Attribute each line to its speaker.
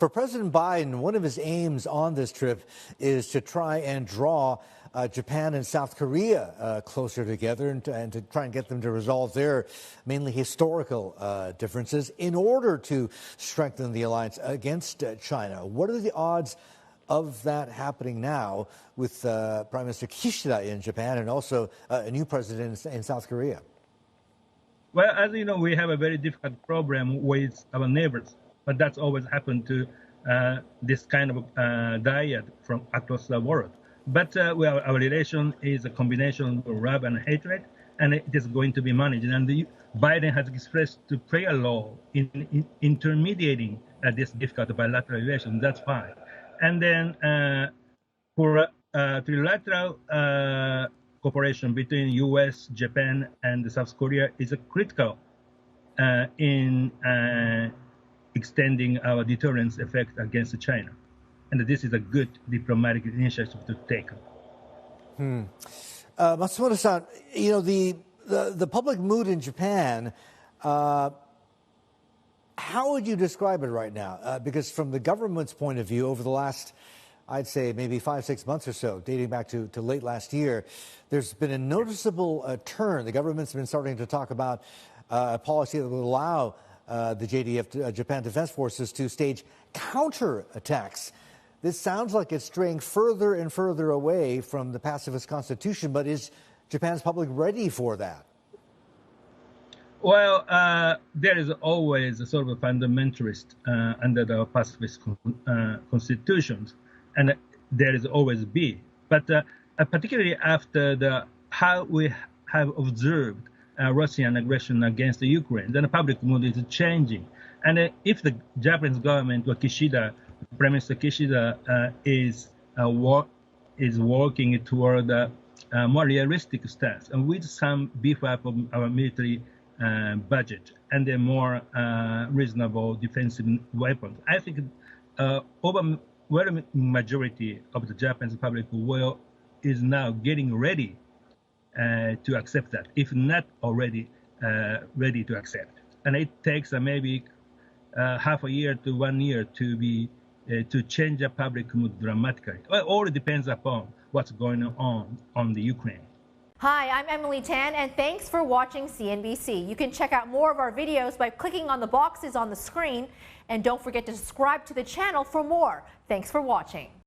Speaker 1: For President Biden, one of his aims on this trip is to try and draw Japan and South Korea closer together and to try and get them to resolve their mainly historical differences in order to strengthen the alliance against China. What are the odds of that happening now with Prime Minister Kishida in Japan and also a new president in South Korea?
Speaker 2: Well, as you know, we have a very difficult problem with our neighbors, but that's always happened to this kind of dyad from across the world. But well, our relation is a combination of love and hatred, and it is going to be managed. And Biden has expressed to play a role in intermediating this difficult bilateral relation. That's fine. And then for trilateral cooperation between U.S., Japan, and South Korea is critical in extending our deterrence effect against China. And this is a good diplomatic initiative to take.
Speaker 1: Matsumura-san, you know, the public mood in Japan, how would you describe it right now? Because from the government's point of view, over the last, I'd say maybe 5-6 months or so, dating back to late last year, there's been a noticeable turn. The government's been starting to talk about a policy that would allow the JDF, Japan Defense Forces, to stage counterattacks. This sounds like it's straying further and further away from the pacifist constitution, but is Japan's public ready for that?
Speaker 2: Well, there is always a sort of a fundamentalist under the pacifist constitutions, and there is always be. But particularly after how we have observed Russian aggression against Ukraine, then the public mood is changing. And if the Japanese government or Kishida, Prime Minister Kishida, is working toward a more realistic stance and with some beef up of our military budget and a more reasonable defensive weapons, I think overwhelming majority of the Japanese public is now getting ready to accept that, if not already ready to accept. And it takes maybe half a year to 1 year to change the public mood dramatically. Well, it all depends upon what's going on the Ukraine.
Speaker 3: Hi, I'm Emily Tan, and thanks for watching CNBC. You can check out more of our videos by clicking on the boxes on the screen, and don't forget to subscribe to the channel for more. Thanks for watching.